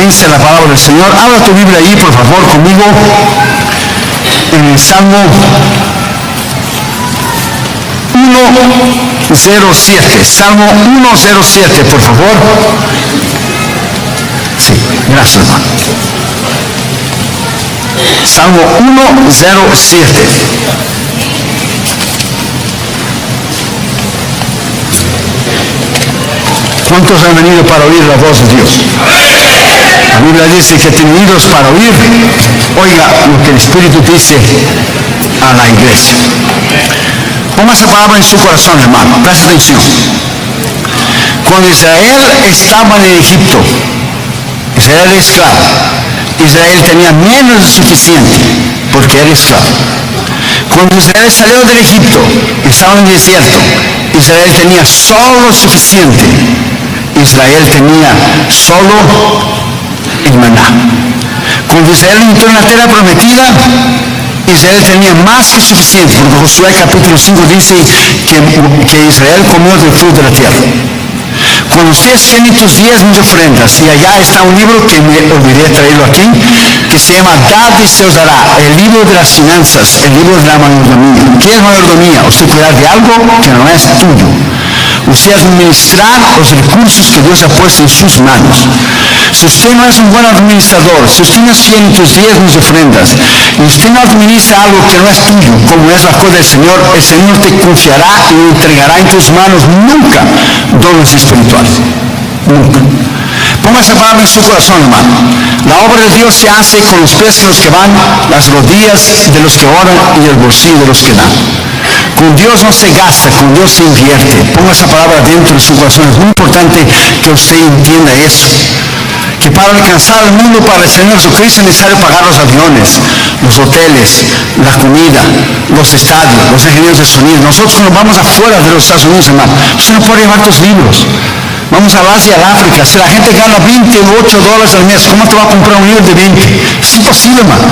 dice la palabra del Señor. Abra tu Biblia ahí, por favor, conmigo, en el Salmo 107. Salmo 107, por favor. Sí, gracias, hermano. Salmo 107. ¿Cuántos han venido para oír la voz de Dios? La Biblia dice que tienen oídos para oír. Oiga lo que el Espíritu dice a la iglesia. Ponga esa palabra en su corazón, hermano. Presta atención. Cuando Israel estaba en Egipto, Israel era esclavo. Israel tenía menos de suficiente porque era esclavo. Cuando Israel salió del Egipto, estaba en el desierto, Israel tenía solo suficiente. Israel tenía solo el maná. Cuando Israel entró en la tierra prometida, Israel tenía más que suficiente, porque Josué capítulo 5 dice que Israel comió del fruto de la tierra. Cuando ustedes tienen tus diezmos y ofrendas, y allá está un libro que me olvidé traerlo aquí, que se llama Dad y se os dará, el libro de las finanzas, el libro de la mayordomía. ¿Qué es mayordomía? Usted cuidar de algo que no es tuyo. Usted administrar los recursos que Dios ha puesto en sus manos. Si usted no es un buen administrador, si usted no tiene tus diezmos y ofrendas, y usted no administra algo que no es tuyo, como es la cosa del Señor, el Señor te confiará y entregará en tus manos nunca dones espirituales. Nunca. Ponga esa palabra en su corazón, hermano. La obra de Dios se hace con los pies de los que van, las rodillas de los que oran y el bolsillo de los que dan. Con Dios no se gasta, con Dios se invierte. Ponga esa palabra dentro de su corazón. Es muy importante que usted entienda eso. Que para alcanzar el mundo para el Señor Jesucristo es necesario pagar los aviones, los hoteles, la comida, los estadios, los ingenieros de sonido. Nosotros cuando vamos afuera de los Estados Unidos, hermano, usted no puede llevar tus libros. Vamos a Asia, al África. Si la gente gana $28 al mes, ¿cómo te va a comprar un libro de 20? Es imposible, hermano.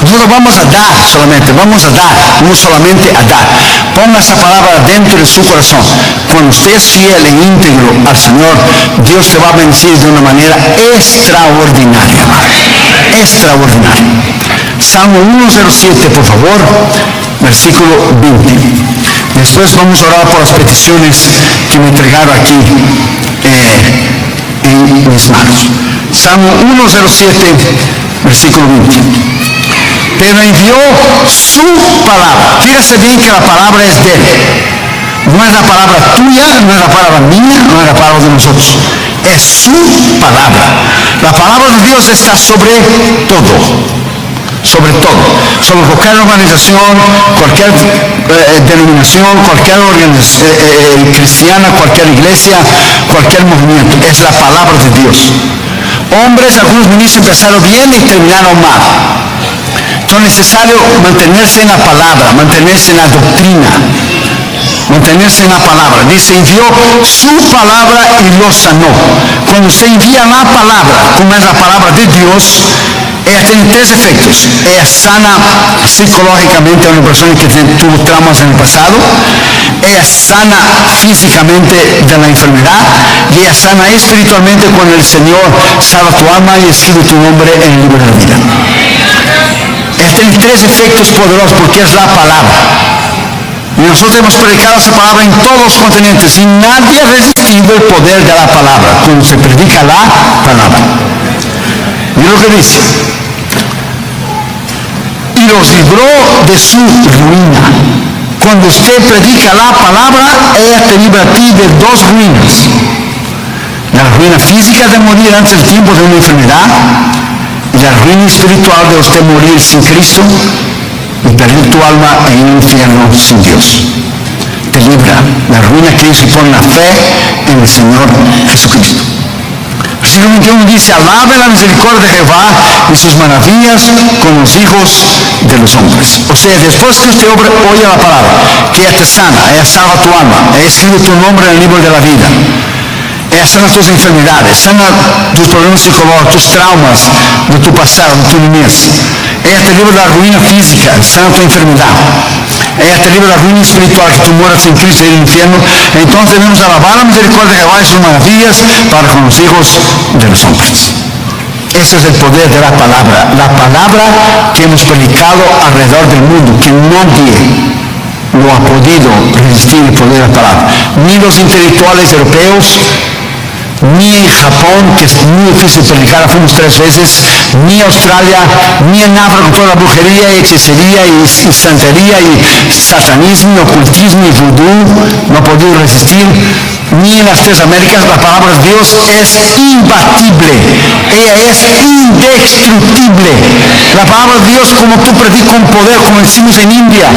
Nosotros vamos a dar solamente, vamos a dar, no solamente a dar. Ponga esa palabra dentro de su corazón. Cuando usted es fiel e íntegro al Señor, Dios te va a bendecir de una manera extraordinaria, hermano. Extraordinaria. Salmo 107, por favor, versículo 20. Después vamos a orar por las peticiones que me entregaron aquí en mis manos. Salmo 107, versículo 20. Pero envió su palabra. Fíjese bien que la palabra es de Él. No es la palabra tuya, no es la palabra mía, no es la palabra de nosotros. Es su palabra. La palabra de Dios está sobre todo. Sobre todo, sobre cualquier organización, cualquier denominación, cualquier organización cristiana, cualquier iglesia, cualquier movimiento. Es la palabra de Dios. Hombres, algunos ministros empezaron bien y terminaron mal. Entonces es necesario mantenerse en la palabra, mantenerse en la doctrina, mantenerse en la palabra. Dice, envió su palabra y lo sanó. Cuando se envía la palabra, como es la palabra de Dios, ella tiene tres efectos. Ella sana psicológicamente a una persona que tuvo traumas en el pasado. Ella sana físicamente de la enfermedad. Y ella sana espiritualmente cuando el Señor salva tu alma y escribe tu nombre en el libro de la vida. Ella tiene tres efectos poderosos porque es la palabra. Y nosotros hemos predicado esa palabra en todos los continentes y nadie ha resistido el poder de la palabra cuando se predica la palabra. Mira lo que dice. Y los libró de su ruina. Cuando usted predica la palabra, ella te libra a ti de dos ruinas. La ruina física de morir antes del tiempo de una enfermedad y la ruina espiritual de usted morir sin Cristo y perder tu alma en un infierno sin Dios. Te libra la ruina que se pone la fe en el Señor Jesucristo. Versículo 21 dice, alabe la misericordia de Jehová y sus maravillas con los hijos de los hombres. O sea, después que usted oye la palabra, que ella te sana, ella salva tu alma, ella escribe tu nombre en el libro de la vida. Ella sana tus enfermedades, sana tus problemas psicológicos, tus traumas de tu pasado, de tu niñez. Ella te libra de la ruina física, sana tu enfermedad. Ella te libra de la ruina espiritual, que tú mueras en Cristo y en el infierno. Entonces debemos alabar la misericordia de Jehová y sus maravillas para con los hijos de los hombres. Ese es el poder de la palabra que hemos predicado alrededor del mundo, que nadie no ha podido resistir el poder de la palabra, ni los intelectuales europeos, ni en Japón, que es muy difícil predicar, fuimos 3 veces, ni Australia, ni en África con toda la brujería y hechicería y santería y satanismo, ocultismo y vudú, no ha podido resistir. Ni en las 3 Américas. La palabra de Dios es imbatible, ella es indestructible. La palabra de Dios, como tú predicas con poder, como decimos en India,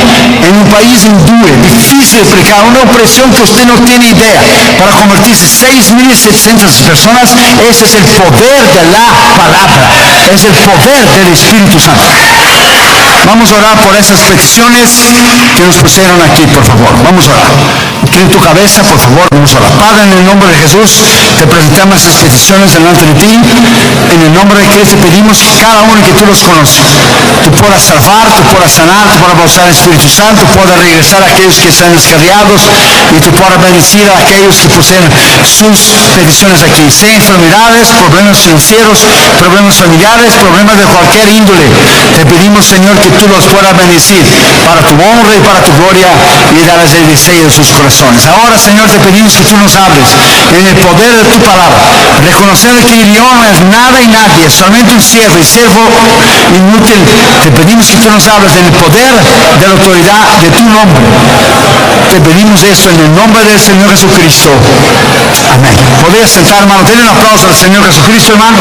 en un país hindú, difícil de predicar, una opresión que usted no tiene idea, para convertir 6.700 personas. Ese es el poder de la palabra, es el poder del Espíritu Santo. Vamos a orar por esas peticiones que nos pusieron aquí, por favor. Vamos a orar. Inclina tu cabeza, por favor. Vamos a orar. Padre, en el nombre de Jesús, te presentamos esas peticiones delante de ti. En el nombre de Cristo pedimos que cada uno que tú los conoces, tú puedas salvar, tú puedas sanar, tú puedas bautizar el Espíritu Santo, puedas regresar a aquellos que están descarriados y tú puedas bendecir a aquellos que pusieron sus peticiones aquí. Sea enfermedades, problemas financieros, problemas familiares, problemas de cualquier índole. Te pedimos, Señor, que tú los puedas bendecir para tu honra y para tu gloria y darles el deseo de sus corazones. Ahora, Señor, te pedimos que tú nos hables en el poder de tu palabra, reconociendo que el león no es nada y nadie, solamente un siervo y siervo inútil. Te pedimos que tú nos hables en el poder de la autoridad de tu nombre. Te pedimos esto en el nombre del Señor Jesucristo. Amén. Podría sentar, hermano. Denle un aplauso al Señor Jesucristo, hermano.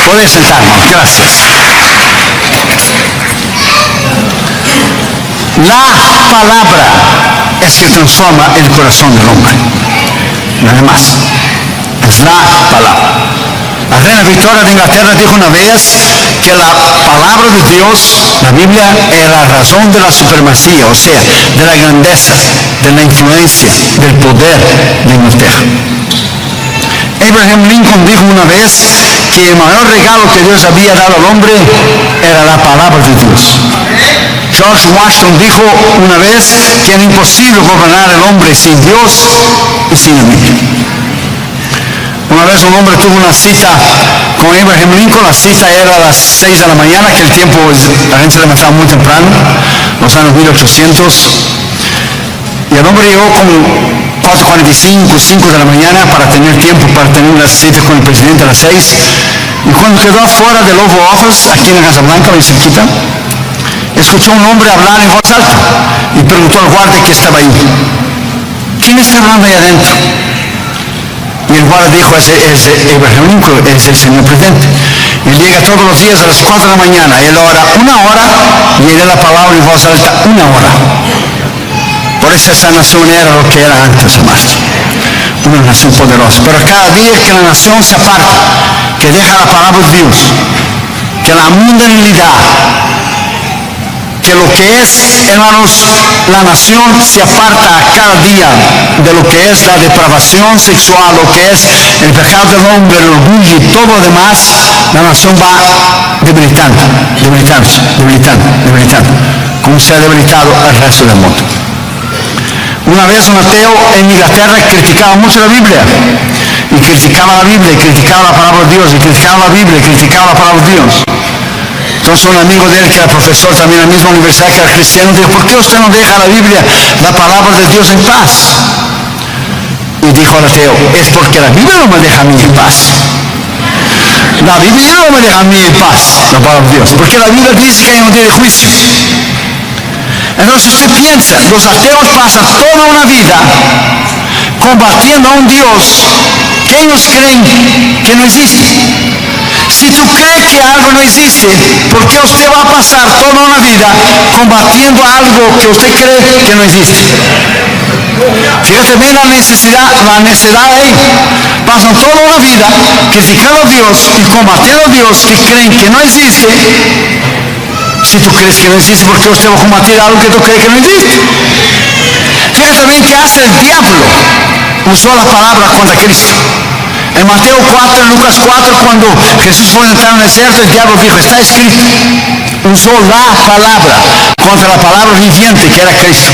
Podría sentar, hermano. Gracias. La palabra es que transforma el corazón del hombre. Nada más. Es la palabra. La reina Victoria de Inglaterra dijo una vez que la palabra de Dios, la Biblia, es la razón de la supremacía, o sea, de la grandeza, de la influencia, del poder de Inglaterra. Abraham Lincoln dijo una vez que el mayor regalo que Dios había dado al hombre era la palabra de Dios. George Washington dijo una vez que era imposible gobernar el hombre sin Dios y sin la Biblia. Una vez un hombre tuvo una cita con Abraham Lincoln. La cita era a las 6 de la mañana, que el tiempo la gente se levantaba muy temprano, los años 1800. Y el hombre llegó como 4:45, 5 de la mañana para tener tiempo para tener una cita con el presidente a las 6. Y cuando quedó afuera del Oval Office, aquí en la Casa Blanca, muy cerquita, escuchó a un hombre hablar en voz alta y preguntó al guardia que estaba ahí: ¿quién está hablando ahí adentro? Y el guardia dijo: es Abraham Lincoln, es el señor presidente. Él llega todos los días a las 4 de la mañana, él ora 1 hora y él da la palabra en voz alta 1 hora. Por eso esta nación era lo que era antes, hermanos. Una nación poderosa. Pero cada día que la nación se aparta, que deja la palabra de Dios, que la mundanalidad, que lo que es, hermanos, la nación se aparta cada día de lo que es la depravación sexual, lo que es el pecado del hombre, el orgullo y todo lo demás, la nación va debilitando, como se ha debilitado el resto del mundo. Una vez un ateo en Inglaterra criticaba mucho la Biblia, y criticaba la Biblia, y criticaba la palabra de Dios, y criticaba la Biblia, y criticaba la palabra de Dios. Entonces un amigo de él, que era profesor también en la misma universidad, que era cristiano, dijo: ¿por qué usted no deja la Biblia, la palabra de Dios, en paz? Y dijo el ateo: es porque la Biblia no me deja a mí en paz. La Biblia no me deja a mí en paz, la palabra de Dios, porque la Biblia dice que hay un día de juicio. Entonces usted piensa, los ateos pasan toda una vida combatiendo a un Dios que ellos creen que no existe. Si tú crees que algo no existe, ¿por qué usted va a pasar toda una vida combatiendo algo que usted cree que no existe? Fíjate bien la necesidad ahí. Pasan toda una vida criticando a Dios y combatiendo a Dios que creen que no existe. Si tú crees que no existe, ¿por qué usted va a combatir algo que tú crees que no existe? Fíjate bien que hace el diablo. Usó la palabra contra Cristo. En Mateo 4, en Lucas 4, cuando Jesús fue a entrar en el desierto, el diablo dijo: está escrito. Usó la palabra contra la palabra viviente que era Cristo.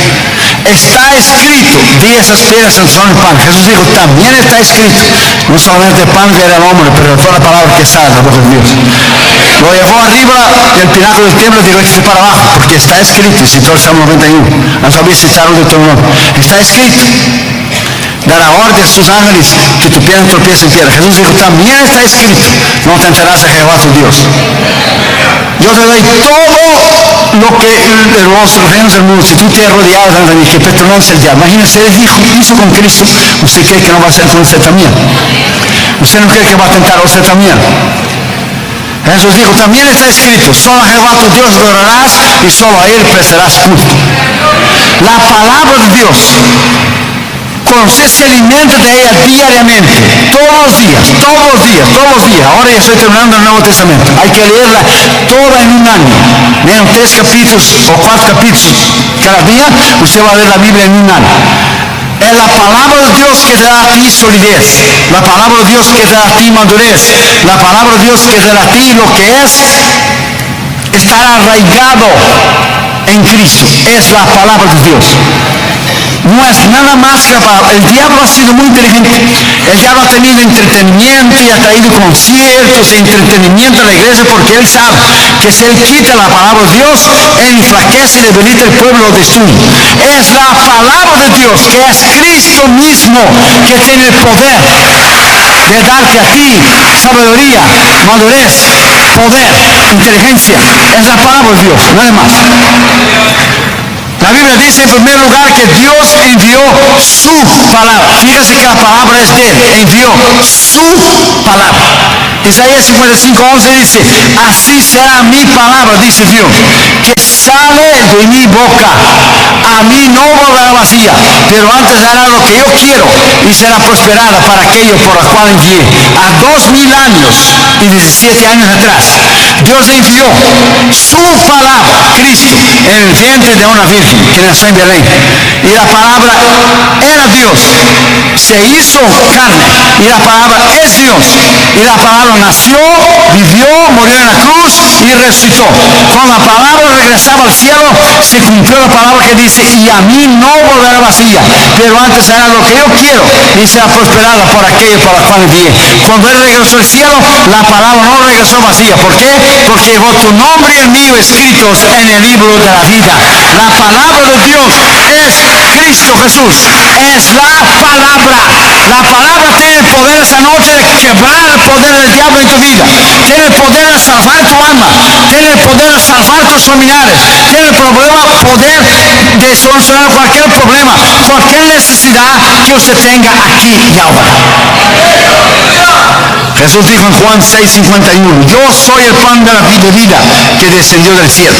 Está escrito, di esas piedras son pan. Jesús dijo, también está escrito, no solamente el pan que era el hombre, pero toda la palabra que está en la boca de Dios. Lo llevó arriba del pináculo del templo y directo para abajo, porque está escrito, citó el Salmo 91, no sabía citarlo de todo mundo. Está escrito, dará orden a sus ángeles que tu pie no tropiece en piedra. Jesús dijo, también está escrito, no tentarás a Jehová tu Dios. Yo te doy todo lo que los reinos del mundo, si tú te has rodeado de mí, que pertenece el diablo. Imagínese, él hizo con Cristo, usted cree que no va a ser con usted también. Usted no cree que va a tentar a usted también. Jesús dijo, también está escrito, solo a Jehová tu Dios adorarás y solo a él prestarás culto. La palabra de Dios, cuando usted se alimenta de ella diariamente, todos los días. Ahora ya estoy terminando el Nuevo Testamento. Hay que leerla toda en un año. Menos 3 capítulos o 4 capítulos cada día, usted va a leer la Biblia en un año. Es la palabra de Dios que da a ti solidez. La palabra de Dios que da a ti madurez. La palabra de Dios que da a ti lo que es estar arraigado en Cristo. Es la palabra de Dios. No es nada más que la palabra. El diablo ha sido muy inteligente. El diablo ha tenido entretenimiento y ha traído conciertos e entretenimiento a la iglesia porque él sabe que si él quita la palabra de Dios, él enflaquece y debilita el pueblo, lo destruye. Es la palabra de Dios, que es Cristo mismo, que tiene el poder de darte a ti sabiduría, madurez, poder, inteligencia. Es la palabra de Dios, nada más. La Biblia dice en primer lugar que Dios envió su palabra. Fíjese que la palabra es de él. Envió su palabra. Isaías 55:11 dice, así será mi palabra, dice Dios, que sale de mi boca. A mí no volverá vacía, pero antes hará lo que yo quiero y será prosperada para aquello por la cual envié. A 2000 años y 17 años atrás, Dios envió su palabra, Cristo, en el vientre de una virgen que nació en Belén. Y la palabra era Dios, se hizo carne, y la palabra es Dios. Y la palabra nació, vivió, murió en la cruz y resucitó. Cuando la palabra regresaba al cielo, se cumplió la palabra que dice, y a mí no volverá vacía, pero antes hará lo que yo quiero y será prosperada por aquello por la cual envié. Cuando él regresó al cielo, la palabra no regresó vacía. ¿Por qué? Porque llevó tu nombre y el mío escritos en el libro de la vida. La palabra de Dios es Cristo Jesús, es la palabra. La palabra tiene el poder esta noche de quebrar el poder del diablo en tu vida. Tiene el poder de salvar tu alma. Tiene el poder de salvar tus familiares. Tiene el poder de solucionar cualquier problema, cualquier necesidad que usted tenga aquí y ahora. Jesús dijo en Juan 6:51, yo soy el pan de la vida que descendió del cielo.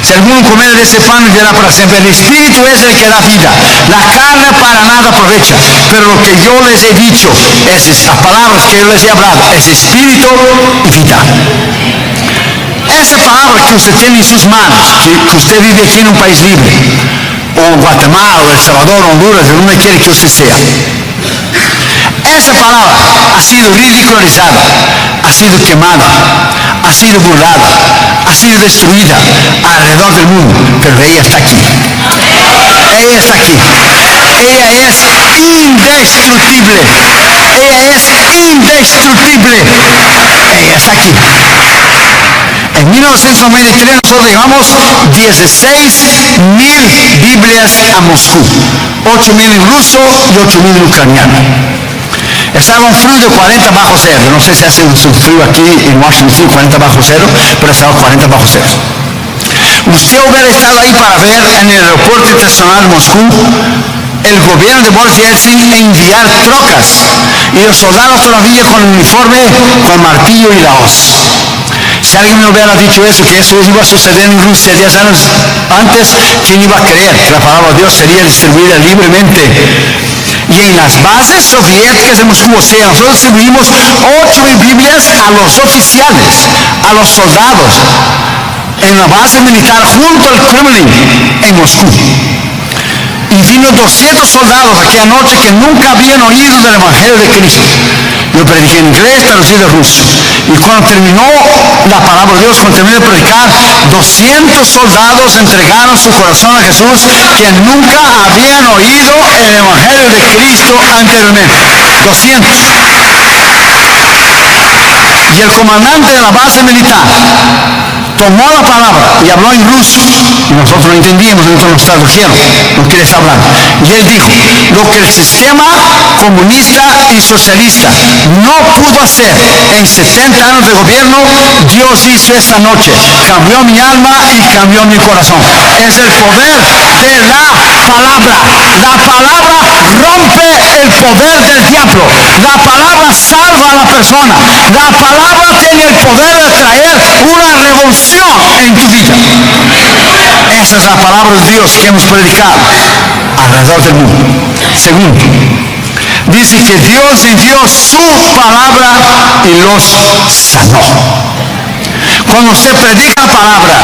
Si alguno comiere de ese pan vivirá para siempre. El Espíritu es el que da vida. La carne para nada aprovecha. Pero lo que yo les he dicho, las palabras que yo les he hablado, es Espíritu y vida. Esa palabra que usted tiene en sus manos, que usted vive aquí en un país libre, o Guatemala, o El Salvador, Honduras, de donde quiere que usted sea. Esa palabra ha sido ridicularizada, ha sido quemada, ha sido burlada, ha sido destruida alrededor del mundo, pero ella está aquí. Ella está aquí. Ella es indestructible. Ella es indestructible. Ella está aquí. En 1993 nosotros llevamos 16.000 Biblias a Moscú, 8.000 en ruso y 8.000 en ucraniano. Estaba un frío de 40 bajo cero. No sé si hace un frío aquí en Washington, 40 bajo cero, pero estaba 40 bajo cero. Usted hubiera estado ahí para ver en el aeropuerto internacional de Moscú el gobierno de Boris Yeltsin enviar trocas y los soldados todavía con el uniforme, con martillo y la hoz. Si alguien me hubiera dicho eso, que eso iba a suceder en Rusia 10 años antes, ¿quién iba a creer que la palabra de Dios sería distribuida libremente? Y en las bases soviéticas de Moscú, o sea, nosotros distribuimos 8.000 Biblias a los oficiales, a los soldados, en la base militar junto al Kremlin en Moscú. Y vino 200 soldados aquí anoche que nunca habían oído del Evangelio de Cristo. Yo prediqué en inglés, traducido al ruso. Y cuando terminó la palabra de Dios, cuando terminé de predicar, 200 soldados entregaron su corazón a Jesús que nunca habían oído el Evangelio de Cristo anteriormente. 200. Y el comandante de la base militar tomó la palabra y habló en ruso. Y nosotros no entendíamos, entonces nos tradujeron lo que él está hablando. Y él dijo, lo que el sistema comunista y socialista no pudo hacer en 70 años de gobierno, Dios hizo esta noche. Cambió mi alma y cambió mi corazón. Es el poder de la palabra. La palabra rompe el poder del diablo. La palabra salva a la persona. La palabra tiene el poder de traer una revolución en tu vida. Esa es la palabra de Dios que hemos predicado alrededor del mundo. Segundo, dice que Dios envió su palabra y los sanó. Cuando usted predica la palabra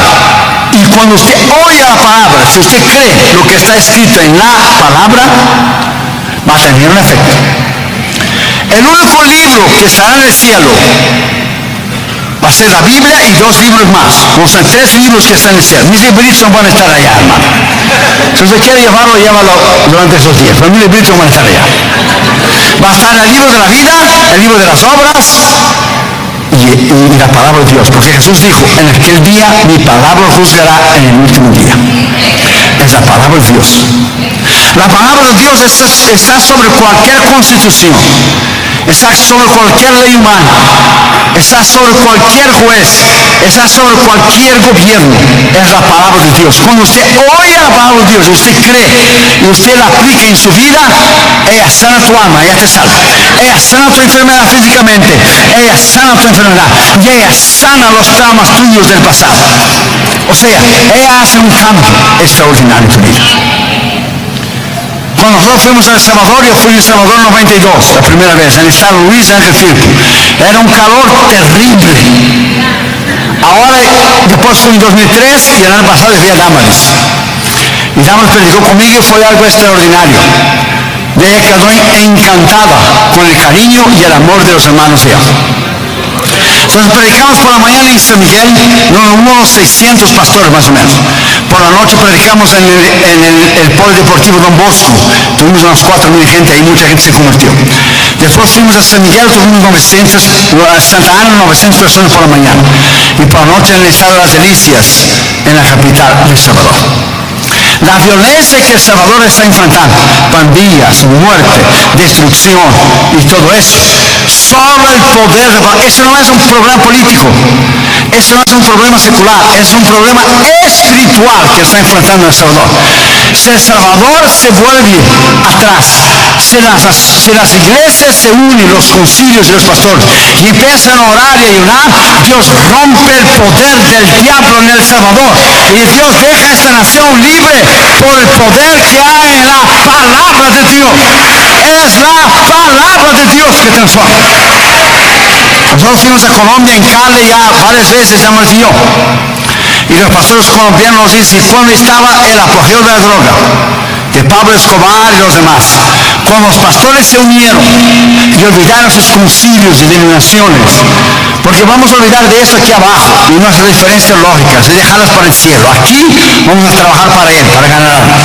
y cuando usted oye la palabra, si usted cree lo que está escrito en la palabra, va a tener un efecto. El único libro que estará en el cielo va a ser la Biblia y 2 libros más. No son 3 libros que están en el cielo. Mis libritos no van a estar allá, hermano. Si usted quiere llevarlo, llévalo durante esos días. Pero mis libritos no van a estar allá. Va a estar el libro de la vida, el libro de las obras y la palabra de Dios. Porque Jesús dijo, en aquel día mi palabra juzgará en el último día. Es la palabra de Dios. La palabra de Dios está sobre cualquier constitución. Está sobre cualquier ley humana, está sobre cualquier juez, está sobre cualquier gobierno. Es la palabra de Dios. Cuando usted oye la palabra de Dios y usted cree y usted la aplica en su vida, ella sana tu alma, ella te salva. Ella sana tu enfermedad físicamente, ella sana tu enfermedad y ella sana los traumas tuyos del pasado. O sea, ella hace un cambio extraordinario en tu vida. Cuando nosotros fuimos a El Salvador, yo fui en El Salvador en 92, la primera vez, en el estado Luis Ángel Firpo. Era un calor terrible. Ahora, después fui en 2003 y el año pasado fui a Damaris. Y Damaris predicó conmigo y fue algo extraordinario. Y ella quedó encantada con el cariño y el amor de los hermanos allá. Entonces predicamos por la mañana en San Miguel, unos 600 pastores más o menos. Por la noche predicamos en el polideportivo Don Bosco. Tuvimos unos 4,000 gente, ahí mucha gente se convirtió. Después fuimos a San Miguel, tuvimos 900, a Santa Ana 900 personas por la mañana. Y por la noche en el estado de las Delicias, en la capital de El Salvador. La violencia que El Salvador está enfrentando, pandillas, muerte, destrucción y todo eso, solo el poder de Dios. Eso no es un problema político, eso no es un problema secular, es un problema espiritual que está enfrentando El Salvador. Si El Salvador se vuelve atrás, si las iglesias se unen, los concilios y los pastores, y empiezan a orar y ayunar, Dios rompe el poder del diablo en El Salvador y Dios deja a esta nación libre por el poder que hay en la palabra de Dios. Es la palabra de Dios que transforma. Nosotros fuimos a Colombia, en Cali, ya varias veces, ya Martín y yo. Y los pastores colombianos nos dicen cuando estaba el apogeo de la droga, de Pablo Escobar y los demás. Cuando los pastores se unieron y olvidaron sus concilios y denominaciones, porque vamos a olvidar de eso aquí abajo y nuestras diferencias lógicas y dejarlas para el cielo. Aquí vamos a trabajar para Él, para ganar almas.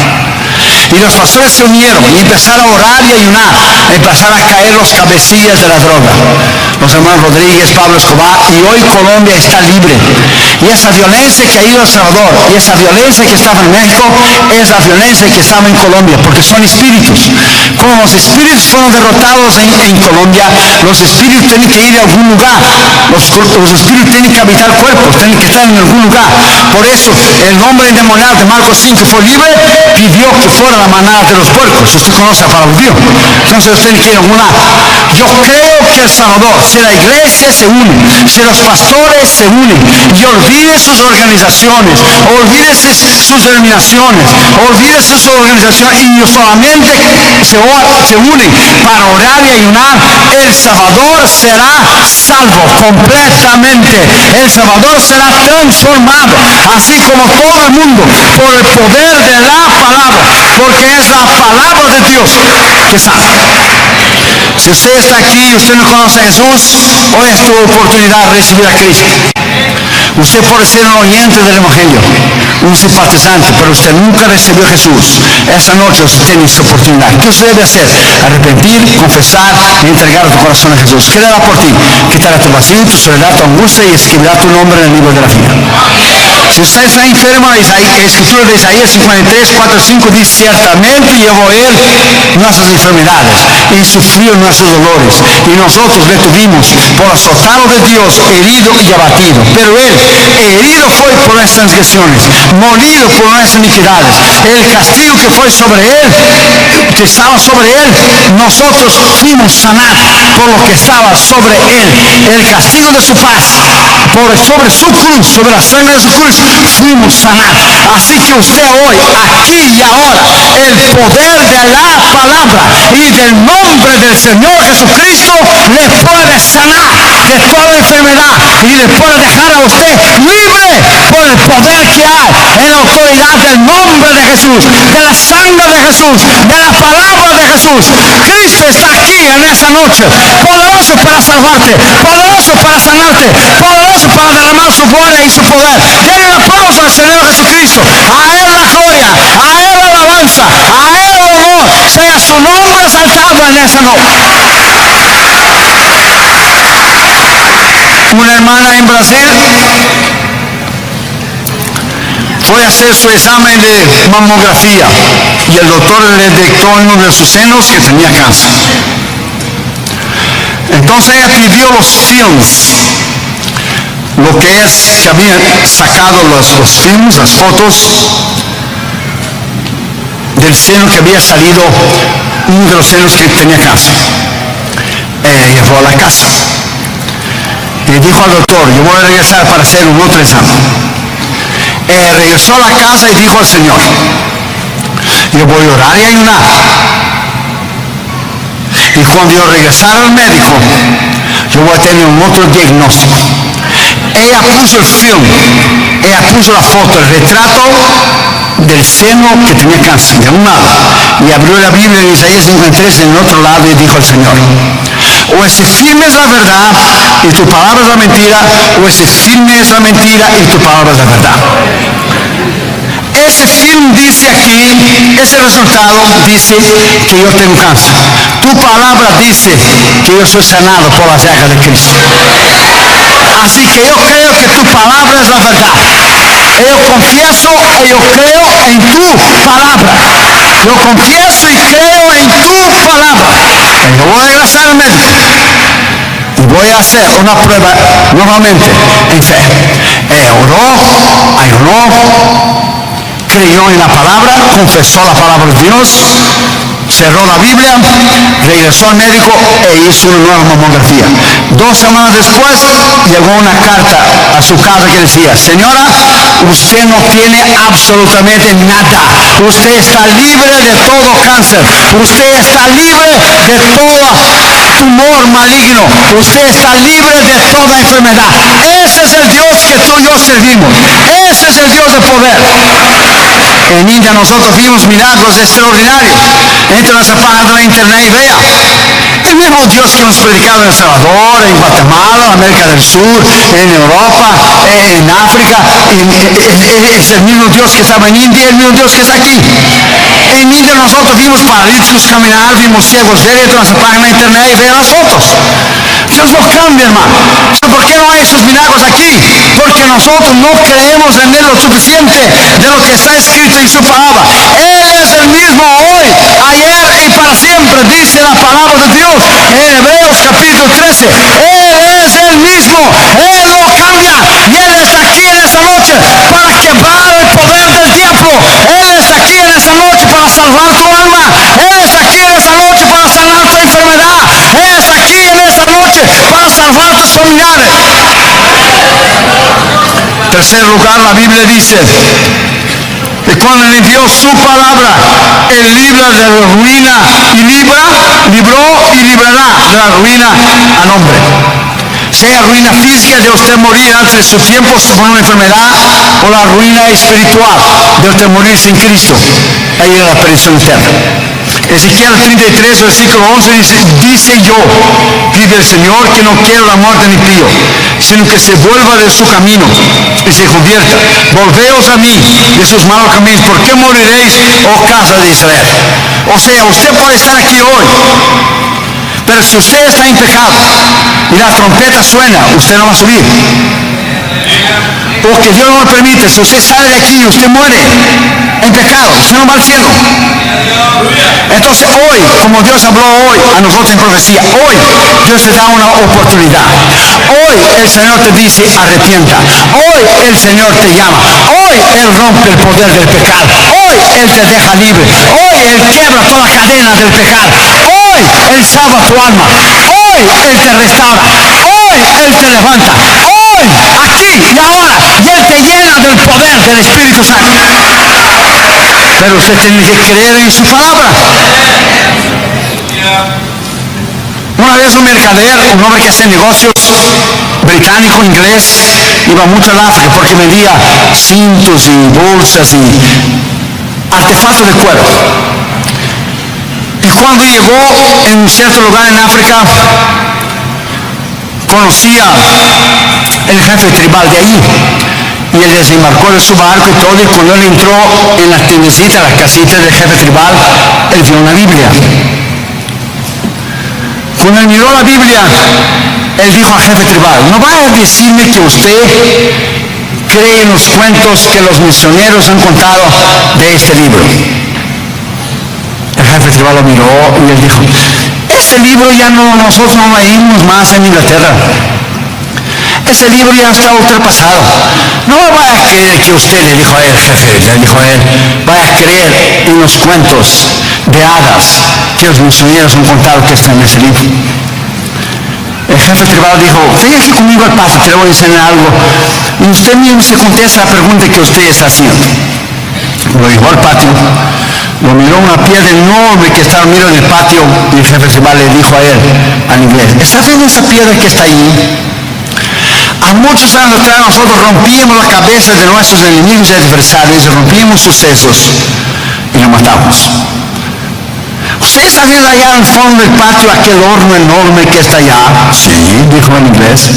Y los pastores se unieron y empezaron a orar y ayunar, empezaron a caer los cabecillas de la droga, los hermanos Rodríguez, Pablo Escobar, y hoy Colombia está libre. Y esa violencia que ha ido a El Salvador y esa violencia que estaba en México es la violencia que estaba en Colombia, porque son espíritus. Cuando los espíritus fueron derrotados en Colombia, los espíritus tienen que ir a algún lugar. Los espíritus tienen que habitar cuerpos, tienen que estar en algún lugar. Por eso el hombre endemoniado de Marcos 5 fue libre, pidió que fuera la manada de los puercos. Usted conoce la palabra de Dios. Entonces usted tiene que ir a algún lado. Yo creo que El Salvador, si la iglesia se une, si los pastores se unen y olviden sus organizaciones, olvídese sus denominaciones, olvídese su organización y solamente se unen para orar y ayunar, El Salvador será salvo completamente. El Salvador será transformado, así como todo el mundo, por el poder de la palabra, porque es la palabra de Dios que salva. Si usted está aquí y usted no conoce a Jesús, hoy es tu oportunidad de recibir a Cristo. Usted puede ser un oyente del Evangelio, un simpatizante, pero usted nunca recibió a Jesús. Esta noche usted tiene esta oportunidad. ¿Qué usted debe hacer? Arrepentir, confesar y entregar tu corazón a Jesús. ¿Qué le da por ti? Quitará tu vacío, tu soledad, tu angustia y escribirá tu nombre en el libro de la vida. Si usted está enfermo, la escritura de Isaías 53, 4, 5 dice: ciertamente llevó él nuestras enfermedades y sufrió nuestros dolores, y nosotros le tuvimos por azotado de Dios, herido y abatido. Pero él, herido fue por nuestras transgresiones, molido por nuestras iniquidades. El castigo que fue sobre él, que estaba sobre él, nosotros fuimos sanados por lo que estaba sobre él. El castigo de su paz, sobre su cruz, sobre la sangre de su cruz, fuimos sanados. Así que usted hoy, aquí y ahora, el poder de la palabra y del nombre del Señor Jesucristo le puede sanar de toda enfermedad y le puede dejar a usted libre por el poder que hay en la autoridad del nombre de Jesús, de la sangre de Jesús, de la palabra de Jesús. Cristo está aquí en esta noche, poderoso para salvarte, poderoso para sanarte, poderoso para derramar su gloria y su poder. Denle un aplauso al Señor Jesucristo. A él la gloria, a él la alabanza, a él el honor. Sea su nombre exaltado en esta noche. Una hermana en Brasil fue a hacer su examen de mamografía y el doctor le detectó en uno de sus senos que tenía cáncer. Entonces ella pidió los films, lo que es que habían sacado los films, las fotos del seno que había salido, uno de los senos que tenía cáncer. Ella llevó a la casa y dijo al doctor: yo voy a regresar para hacer un otro examen. Regresó a la casa y dijo al Señor: yo voy a orar y ayunar, y cuando yo regresara al médico, yo voy a tener un otro diagnóstico. Ella puso el film, ella puso la foto, el retrato del seno que tenía cáncer de un lado, y abrió la Biblia en Isaías 53 en el otro lado y dijo al Señor: o ese film es la verdad y tu palabra es la mentira, o ese film es la mentira y tu palabra es la verdad. Ese film dice aquí, ese resultado dice que yo tengo cáncer. Tu palabra dice que yo soy sanado por las llagas de Cristo. Así que yo creo que tu palabra es la verdad. Yo confieso y yo creo en tu palabra. Yo confieso y creo en tu palabra. Y yo voy a regresar al médico y voy a hacer una prueba nuevamente en fe. Ella oró, ayunó, creyó en la palabra, confesó la palabra de Dios, cerró la Biblia, regresó al médico e hizo una nueva mamografía. 2 semanas después llegó una carta a su casa que decía: señora, usted no tiene absolutamente nada. Usted está libre de todo cáncer. Usted está libre de todo tumor maligno. Usted está libre de toda enfermedad. Ese es el Dios que tú y yo servimos. Ese es el Dios de poder. En India nosotros vimos milagros extraordinarios. Entra a esa página de internet y vea. El mismo Dios que hemos predicado en El Salvador, en Guatemala, en América del Sur, en Europa, en África, es el mismo Dios que estaba en India, el mismo Dios que está aquí. En India nosotros vimos paralíticos caminar, vimos ciegos ver. Entra a esa página de internet y vea las fotos. Dios no cambia, hermano. ¿Por qué no hay esos milagros aquí? Porque nosotros no creemos en Él lo suficiente de lo que está escrito en su palabra. Él es el mismo hoy, ayer y para siempre, dice la palabra de Dios en Hebreos capítulo 13. Él es el mismo, Él no cambia, y Él está aquí en esta noche para quebrar el poder del diablo. Él está aquí en esta noche para salvar tu alma. Él está aquí en esta noche para sanar tu enfermedad. Él está aquí en esta noche para salvar tus familiares. Tercer lugar, la Biblia dice que cuando le envió su palabra, Él libra de la ruina y libró y librará de la ruina al hombre. Sea ruina física de usted morir antes de su tiempo por una enfermedad, o la ruina espiritual de usted morir sin Cristo e ir a la perdición eterna. Ezequiel 33, versículo 11 dice yo, pide el Señor, que no quiero la muerte del impío, sino que se vuelva de su camino y se convierta. Volveos a mí de sus malos caminos. ¿Por qué moriréis, oh casa de Israel? O sea, usted puede estar aquí hoy, pero si usted está en pecado y la trompeta suena, usted no va a subir. Porque Dios no lo permite. Si usted sale de aquí y usted muere en pecado, usted no va al cielo. Entonces hoy, como Dios habló hoy a nosotros en profecía, hoy Dios te da una oportunidad. Hoy el Señor te dice arrepienta. Hoy el Señor te llama. Hoy Él rompe el poder del pecado. Hoy Él te deja libre. Hoy Él quiebra toda cadena del pecado. Hoy Él salva tu alma. Hoy Él te restaura. Hoy Él te levanta. Hoy, aquí y ahora, y Él te llena del poder del Espíritu Santo. Pero usted tiene que creer en su palabra. Una vez un mercader, un hombre que hace negocios, británico, inglés, iba mucho al África porque vendía cintos y bolsas y artefactos de cuero. Y cuando llegó en un cierto lugar en África, conocía el jefe tribal de ahí. Y él desembarcó de su barco y todo, y cuando él entró en la tiendecita, la casita del jefe tribal, él vio una Biblia. Cuando él miró la Biblia, él dijo al jefe tribal, no vaya a decirme que usted cree en los cuentos que los misioneros han contado de este libro. El jefe tribal lo miró y él dijo, ese libro ya no, nosotros no leímos más en Inglaterra. Ese libro ya está ultrapasado. No vaya a creer que usted, le dijo a él, jefe, le dijo a él, vaya a creer en los cuentos de hadas que los misioneros han contado que están en ese libro. El jefe tribal dijo, venga aquí conmigo al patio, te le voy a enseñar algo. Y usted mismo se contesta la pregunta que usted está haciendo. Lo llevó al patio, lo miró una piedra enorme que estaba mirando en el patio, y el jefe tribal le dijo a él, al inglés, ¿está viendo esa piedra que está allí? A muchos años atrás nosotros rompíamos la cabeza de nuestros enemigos y adversarios, rompíamos sus sesos y lo matamos. ¿Usted está viendo allá en el fondo del patio aquel horno enorme que está allá? Sí, dijo en inglés.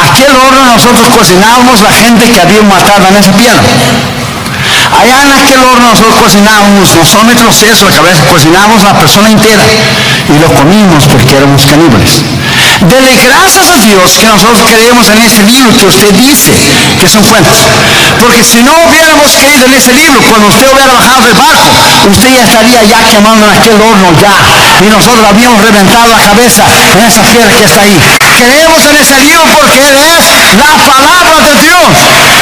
Aquel horno nosotros cocinábamos la gente que había matado en esa piedra. Allá en aquel horno nosotros cocinábamos no solamente los sesos, la cabeza, cocinábamos la persona entera y lo comimos porque éramos caníbales. Dele gracias a Dios que nosotros creemos en ese libro que usted dice que son cuentos. Porque si no hubiéramos creído en ese libro, cuando usted hubiera bajado del barco, usted ya estaría ya quemando en aquel horno ya. Y nosotros habíamos reventado la cabeza en esa piedra que está ahí. Creemos en ese libro porque Él es la palabra de Dios.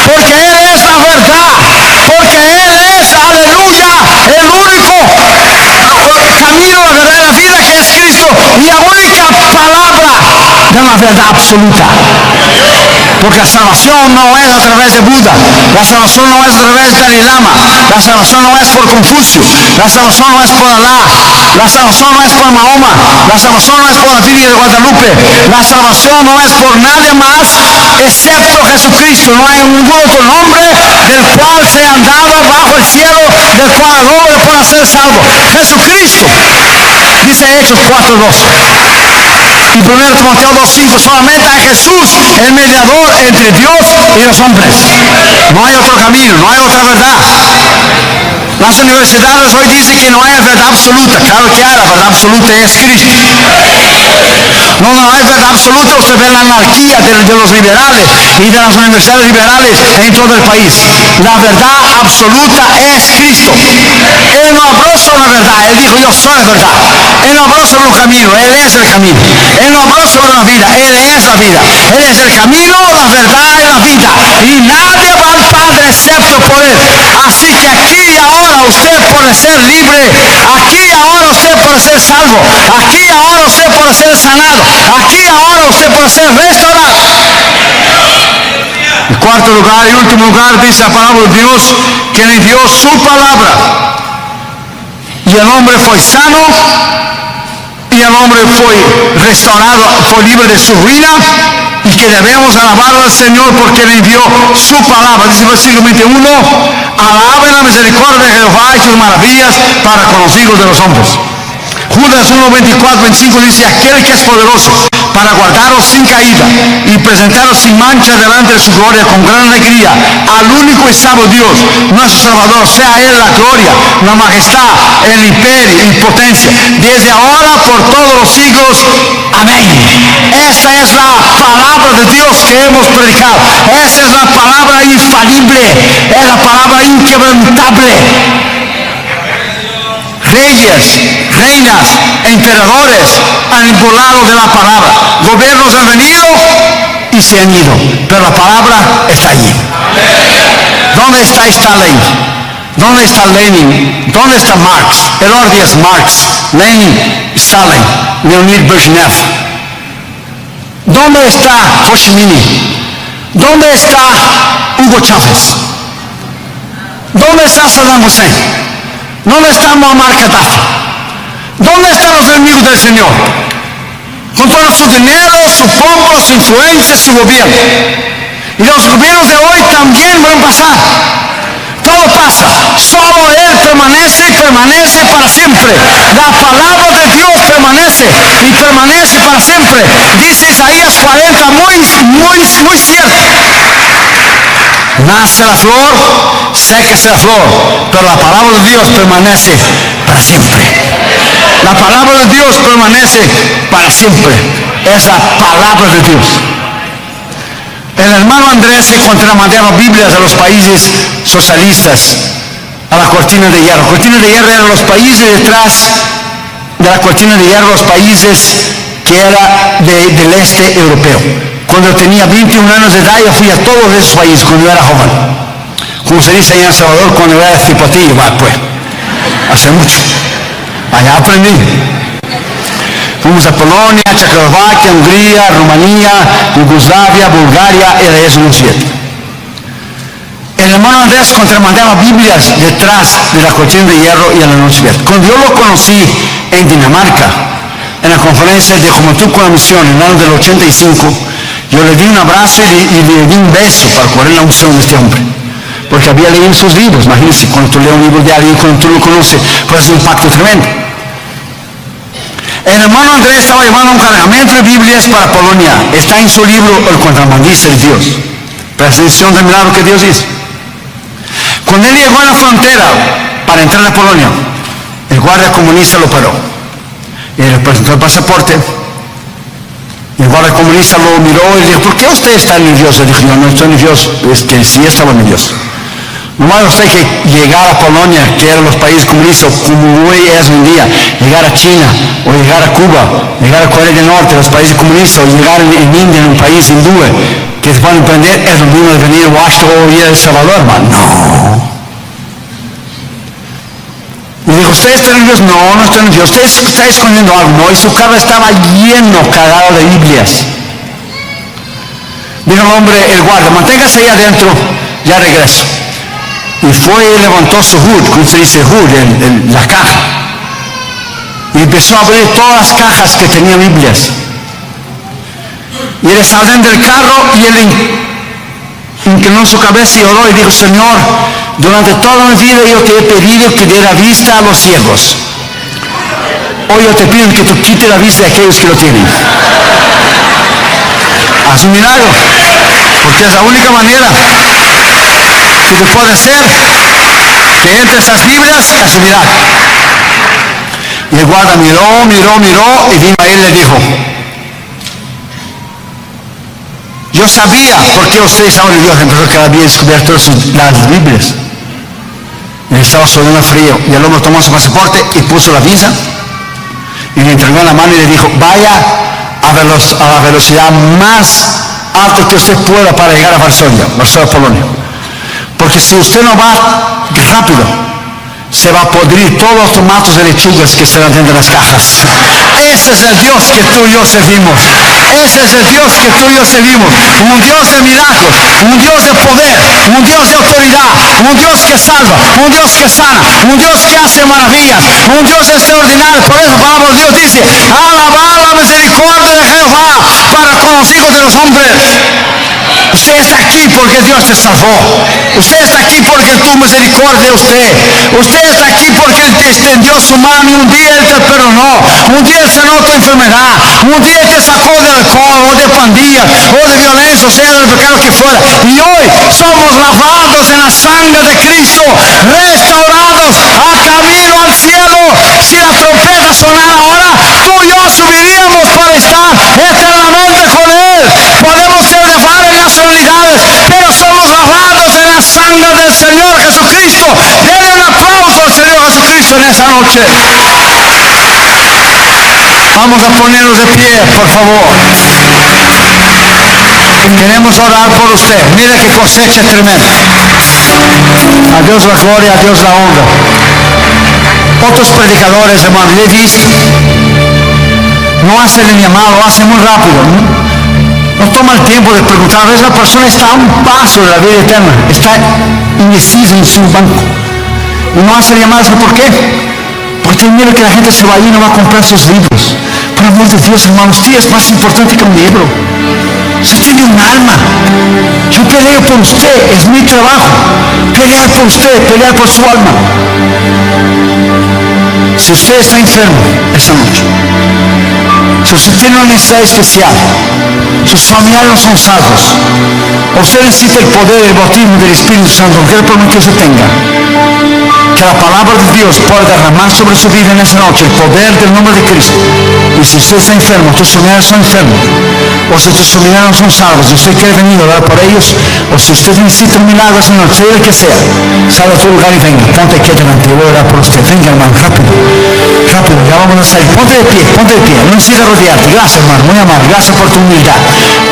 Porque Él es la verdad. Porque Él es, aleluya, el único camino, la verdad y la vida, que es Cristo. Y la única palabra de la verdad absoluta. Porque la salvación no es a través de Buda, la salvación no es a través de Dalai Lama, la salvación no es por Confucio, la salvación no es por Alá, la salvación no es por Mahoma, la salvación no es por la Virgen de Guadalupe, la salvación no es por nadie más excepto Jesucristo. No hay ningún otro nombre del cual se han dado bajo el cielo, del cual el hombre pueda ser salvo. Jesucristo. Dice Hechos 4:2. Y 1 Timoteo 2:5, solamente a Jesús, el mediador entre Dios y los hombres. No hay otro camino, no hay otra verdad. Las universidades hoy dicen que no hay verdad absoluta. Claro que hay, la verdad absoluta es Cristo. No hay verdad absoluta. Usted ve la anarquía de los liberales y de las universidades liberales en todo el país. La verdad absoluta es Cristo. Él no habló sobre la verdad, Él dijo yo soy la verdad. Él no habló sobre un camino, Él es el camino. Él no habló sobre la vida, Él es la vida. Él es el camino, la verdad y la vida. Y nadie va al Padre excepto por Él. Así que aquí y ahora usted puede ser libre. Aquí y ahora usted puede ser salvo. Aquí y ahora usted puede ser sanado. Aquí y ahora usted puede ser restaurado. En cuarto lugar y último lugar dice la palabra de Dios que le dio su palabra. Y el hombre fue sano. Y el hombre fue restaurado, fue libre de su ruina. Y que debemos alabar al Señor porque le dio su palabra. Dice el versículo 21. Alaben la misericordia de Jehová y sus maravillas para con los hijos de los hombres. Judas 1, 24, 25 dice: aquel que es poderoso para guardaros sin caída y presentaros sin mancha delante de su gloria con gran alegría, al único y sabio Dios, nuestro Salvador, sea Él la gloria, la majestad, el imperio y potencia, desde ahora por todos los siglos. Amén. Esta es la palabra de Dios que hemos predicado. Esta es la palabra infalible, es la palabra inquebrantable. Reyes, reinas, emperadores han burlado de la palabra. Gobiernos han venido y se han ido, pero la palabra está allí. ¿Dónde está Stalin? ¿Dónde está Lenin? ¿Dónde está Marx? Error Díaz Marx, Lenin, Stalin, Leonid Brezhnev. ¿Dónde está Ho Chi Minh? ¿Dónde está Hugo Chávez? ¿Dónde está Saddam Hussein? ¿Dónde está Muammar Gaddafi? ¿Dónde están los enemigos del Señor? Con todo su dinero, su pompa, su influencia, su gobierno. Y los gobiernos de hoy también van a pasar. Todo pasa. Solo Él permanece y permanece para siempre. La palabra de Dios permanece y permanece para siempre. Dice Isaías 40, muy cierto. Nace la flor, séquese la flor, pero la palabra de Dios permanece para siempre. La palabra de Dios permanece para siempre. Es la palabra de Dios. El hermano Andrés se contrabandeaba Biblias a los países socialistas, a la cortina de hierro. La cortina de hierro eran los países detrás de la cortina de hierro, los países que era del este europeo. Cuando tenía 21 años de edad, yo fui a todos esos países cuando yo era joven. Como se dice allá en El Salvador, cuando era cipotillo, pues, hace mucho. Allá aprendí. Fuimos a Polonia, Checoslovaquia, Hungría, Rumanía, Yugoslavia, Bulgaria, era eso un 7. El hermano Andrés contrabandeaba Biblias detrás de la cortina de hierro y en la noche abierta. Cuando yo lo conocí en Dinamarca, en la conferencia de Juventud con la Misión, en el año del 85, yo le di un abrazo y le di un beso para correr la unción de este hombre. Porque había leído sus libros. Imagínense, cuando tú lees un libro de alguien, cuando tú lo conoces, puede ser un pacto tremendo. El hermano Andrés estaba llevando un cargamento de Biblias para Polonia. Está en su libro El contrabandista de Dios. Presentación del milagro que Dios hizo. Cuando él llegó a la frontera para entrar a Polonia, el guardia comunista lo paró. Y le presentó el pasaporte. Y el guardia comunista lo miró y le dijo: ¿por qué usted está nervioso? Él dijo: yo no estoy nervioso. Es que sí estaba nervioso. Nomás usted que llegar a Polonia, que eran los países comunistas, como hoy es un día, llegar a China, o llegar a Cuba, llegar a Corea del Norte, los países comunistas, o llegar en India, en un país hindú, que se pueden emprender, es lo mismo de venir a Washington o ir a El Salvador, hermano. No. Y dijo: ¿usted está nervioso? No, no estoy nervioso. ¿Usted está escondiendo algo? No. Y su carro estaba lleno, cargado de Biblias. Dijo el hombre, el guardia: manténgase ahí adentro, ya regreso. Y fue y levantó su hood, como se dice hood, la caja. Y empezó a abrir todas las cajas que tenía Biblias. Y él estaba dentro del carro y él inclinó su cabeza y oró y dijo: Señor, durante toda mi vida yo te he pedido que diera vista a los ciegos. Hoy yo te pido que tú quites la vista de aquellos que lo tienen. Haz un milagro, porque es la única manera que tú puedes hacer que entre esas Biblias a su milagro. Y el guarda miró y vino a él y le dijo: yo sabía por qué usted estaba nervioso, empezó que había descubierto las Biblias. Y estaba sudando frío. Y el hombre tomó su pasaporte y puso la visa y le entregó en la mano y le dijo: vaya a la velocidad más alta que usted pueda para llegar a Varsovia, Polonia. Porque si usted no va rápido, se va a podrir todos los tomates de lechugas que están dentro de las cajas. Ese es el Dios que tú y yo servimos. Ese es el Dios que tú y yo servimos. Un Dios de milagros, un Dios de poder, un Dios de autoridad, un Dios que salva, un Dios que sana, un Dios que hace maravillas, un Dios extraordinario. Por eso la palabra de Dios dice: alabad la misericordia de Jehová para con los hijos de los hombres. Usted está aquí porque Dios te salvó. Usted está aquí porque tuvo misericordia de usted. Usted está aquí porque Él te extendió su mano y un día Él te perdonó. Un día Él sanó tu enfermedad. Un día Él te sacó del alcohol o de pandillas o de violencia, o sea, del pecado que fuera. Y hoy somos lavados en la sangre de Cristo, restaurados a camino al cielo. Si la trompeta sonara ahora, tú y yo subiríamos para estar eternamente con Él. Podemos ser de varias nacionalidades, pero somos lavados en la sangre del Señor Jesucristo. Denle un aplauso al Señor Jesucristo en esa noche. Vamos a ponernos de pie, por favor. Queremos orar por usted. Mire que cosecha tremenda. A Dios la gloria, a Dios la honra. Otros predicadores, hermano, le he visto, no hacen el llamado, lo hacen muy rápido. No toma el tiempo de preguntar. A veces la persona está a un paso de la vida eterna, está indecisa en su banco y no hace llamadas. ¿Por qué? Porque tiene miedo que la gente se vaya y no va a comprar sus libros. Por amor de Dios, hermano, usted es más importante que un libro. Usted tiene un alma. Yo peleo por usted, es mi trabajo pelear por usted, pelear por su alma. Si usted está enfermo esta noche, si usted tiene una necesidad especial, sus familiares no son salvos, o usted necesita el poder del bautismo del Espíritu Santo, cualquier problema que usted tenga, que la palabra de Dios pueda derramar sobre su vida en esa noche, el poder del nombre de Cristo. Y si usted está enfermo, tus familiares son enfermos, o si tus familiares no son salvos, si usted quiere venir a orar por ellos, o si usted necesita un milagro esa noche, sea el que sea, sale a tu lugar y venga, ponte aquí delante, yo voy a orar por usted. Venga, hermano, rápido, rápido, ya vamos a salir. Ponte de pie, no necesitas rodearte. Gracias, hermano, muy amable, gracias por tu humildad.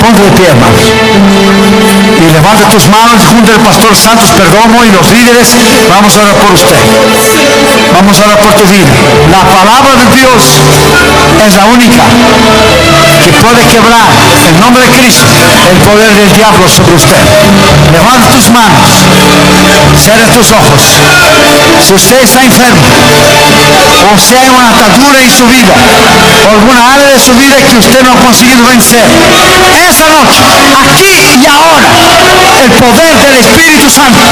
Ponte de pie, hermano, y levanta tus manos junto al pastor Santos Perdomo y los líderes. Vamos a orar por usted. Vamos a orar por tu vida. La palabra de Dios es la única que puede quebrar en nombre de Cristo el poder del diablo sobre usted. Levanta tus manos, cierra tus ojos. Si usted está enfermo, o si hay una atadura en su vida, o alguna área de su vida que usted no ha conseguido vencer, esa noche, aquí y ahora, el poder del Espíritu Santo,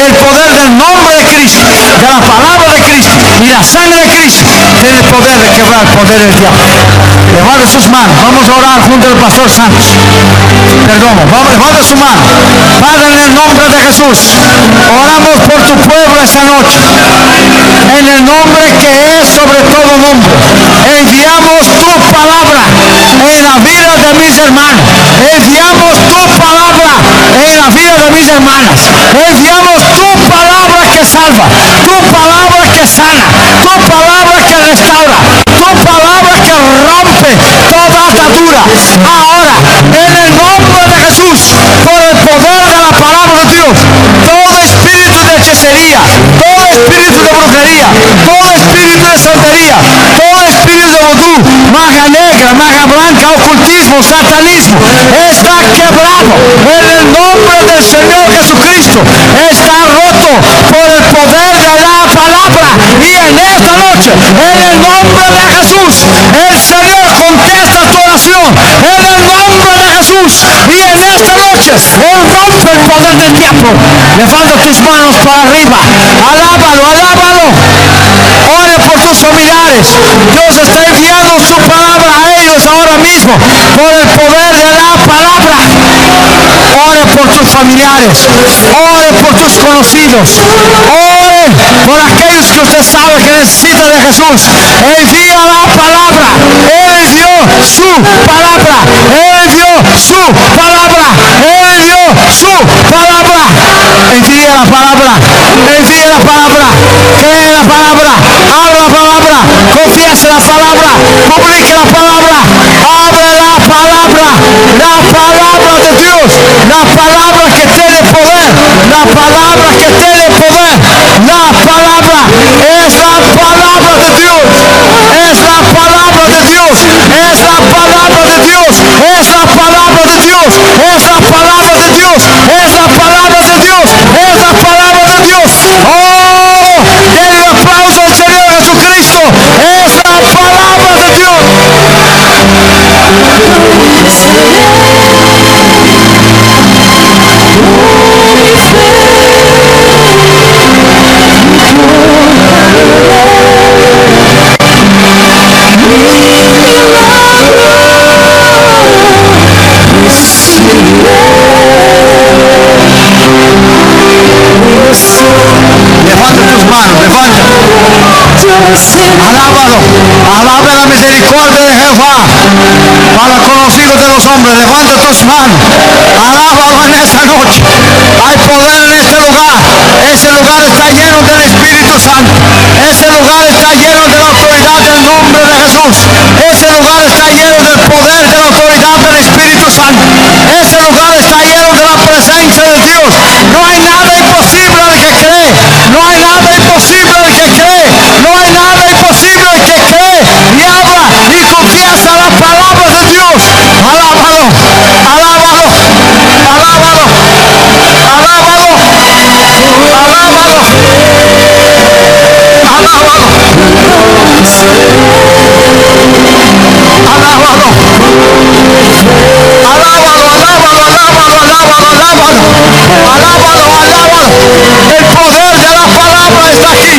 el poder del nombre de Cristo, de la palabra de Cristo y la sangre de Cristo, tiene el poder de quebrar el poder del diablo. Levanta sus manos, vamos a orar junto al pastor Santos. Perdón, vamos, levanta su mano. Padre, en el nombre de Jesús, oramos por tu pueblo esta noche. En el nombre que es sobre todo nombre, enviamos tu palabra en la vida de mis hermanos. Enviamos tu palabra en la vida de mis hermanas. Enviamos tu palabra que salva, tu palabra que sana, tu palabra que restaura, tu palabra que rompe toda atadura. Ahora, en el nombre de Jesús, por el poder de la palabra de Dios, todo espíritu de hechicería, todo espíritu de brujería, todo espíritu de santería, todo espíritu de vudú, magia negra, magia blanca, ocultismo, satanismo, está quebrado en el nombre del Señor Jesucristo. Está roto por el poder de la palabra. Y en esta noche, en el nombre de Jesús, el Señor contesta tu oración. En el nombre de Jesús. Y en esta noche, Él rompe el poder del diablo. Levanta tus manos para arriba. Alábalo, alábalo. Ore por tus familiares. Dios está enviando su palabra a ellos ahora mismo por el poder de la palabra. Ore por tus familiares. Ore por tus conocidos. Ore por aquellos que usted sabe que necesitan de Jesús. Envía la palabra. Él envió su palabra. Él envió su palabra. Él envió su palabra. Envía la palabra. Envía la palabra. Cree la palabra. Habla la palabra. Confiesa la palabra. Publica la palabra. Abre la palabra. La palabra de Dios. La palabra que tiene poder. La palabra que tiene poder. La palabra es la palabra de Dios. Es la palabra de Dios. Es la palabra de Dios. Es la palabra de Dios. Es la palabra de Dios. Es la palabra de Dios. Es la palabra de Dios. Oh, denle un aplauso al Señor Jesucristo. Es la palabra de Dios. Alabe la misericordia de Jehová para con los hijos de los hombres. Levanta tus manos. Alábalo en esta noche. Hay poder en este lugar. Ese lugar está lleno del Espíritu Santo. Ese lugar está lleno de la autoridad del nombre de Jesús. Ese lugar está lleno del poder de la autoridad del Espíritu Santo. Ese lugar está lleno de la presencia de Dios. No hay nada imposible al que cree. No hay nada imposible al que cree. No hay nada imposible al que cree. Y habla y confiesa la palabra de Dios. Alábalo, alábalo, alábalo, alábalo, alábalo, alábalo, El poder de la palabra está aquí.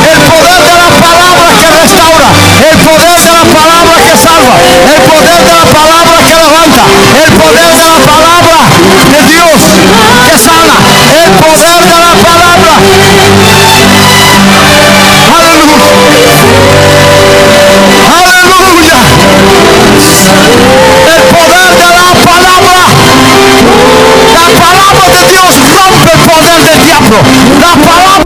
El poder de la palabra que restaura. El poder de la palabra que salva. El poder de la palabra que levanta. El poder de la palabra de Dios que sana. El poder de la palabra. Aleluya. Aleluya. El poder de la palabra. La palabra de Dios rompe el poder del diablo. La palabra.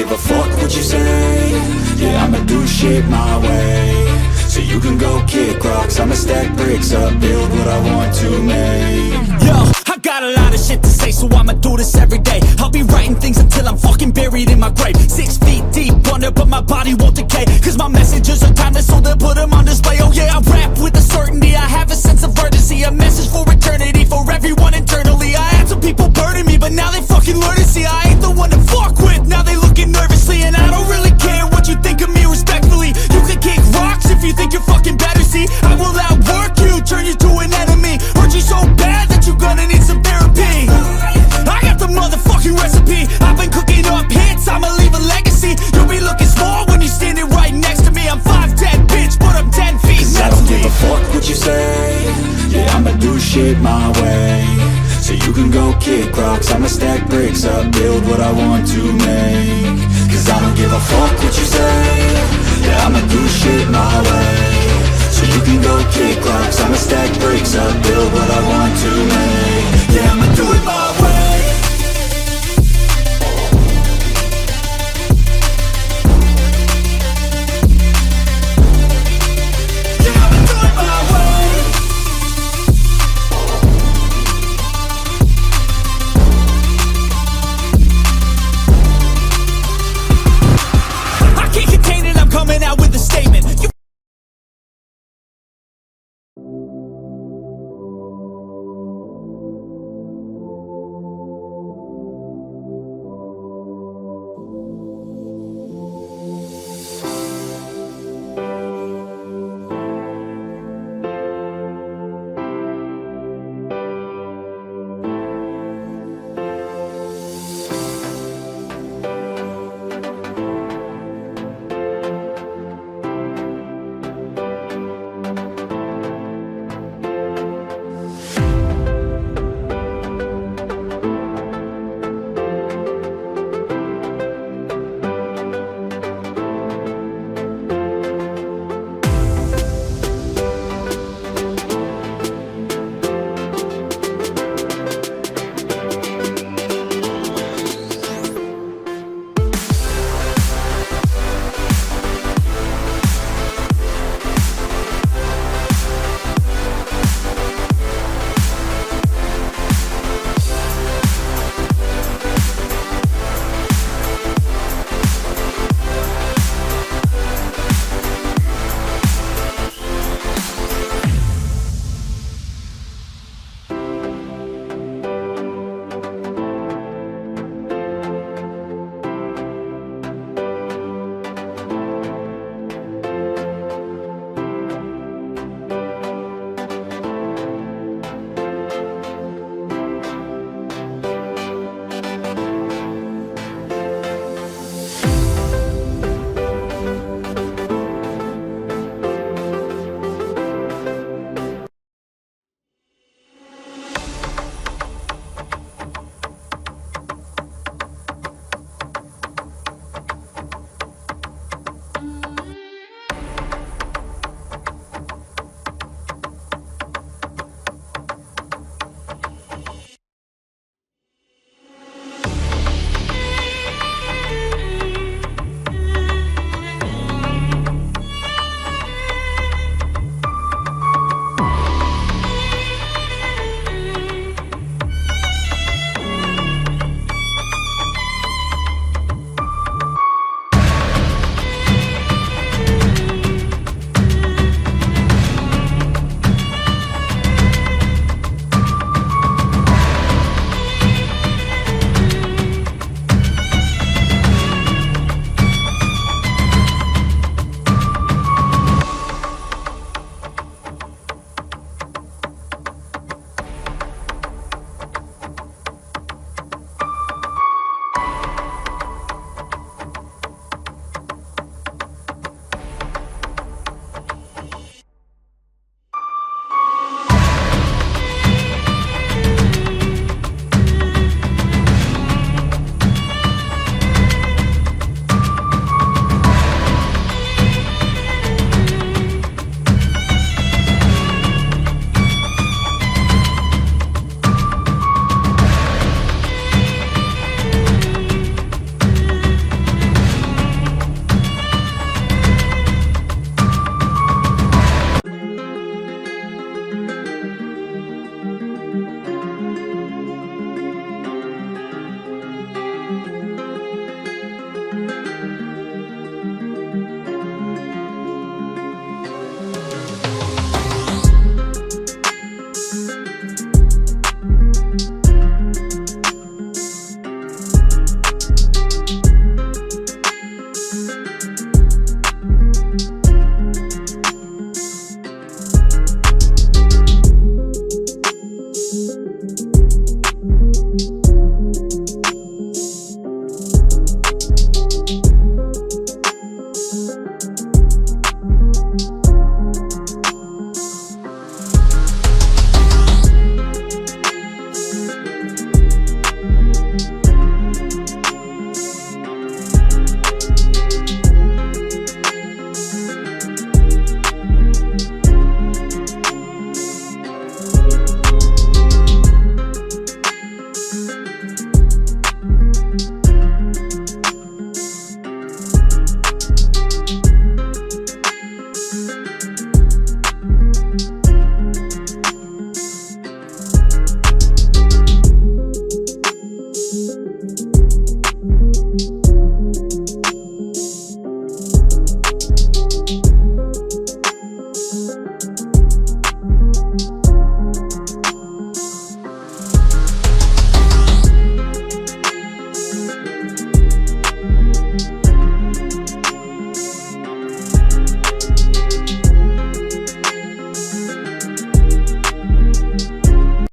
give a fuck what you say. Yeah, I'ma do shit my way. So you can go kick rocks, I'ma stack bricks up, build what I want to make. Yo, I got a lot of shit to say, so I'ma do this every day. I'll be writing things until I'm fucking buried in my grave. 6 feet deep under, but my body won't decay. Cause my messages are timeless, so they'll put them on display. Oh yeah, I rap with a certainty, I have a sense of urgency. A message for eternity, for everyone internally. I had some people burning me, but now they fucking learn to see I ain't the one to fuck with, now they looking nervously. And I don't really care what you think of me respectfully. You can kick rocks if you think you're fucking better, see. I will outwork you, turn you to an enemy. Hurt you so bad that you're gonna need some therapy. I got the motherfucking recipe. I've been cooking up hits, I'ma leave a legacy. You'll be looking small when you're standing right next to me. I'm 5'10", bitch, but I'm 10 feet. Cause I don't give a fuck what you say. Yeah, I'ma do shit my way. So you can go kick rocks, I'ma stack bricks up, build what I want to make. Cause I don't give a fuck what you say. Yeah, I'ma do shit my way. So you can go kick rocks, I'ma stack bricks up, build what I want to make.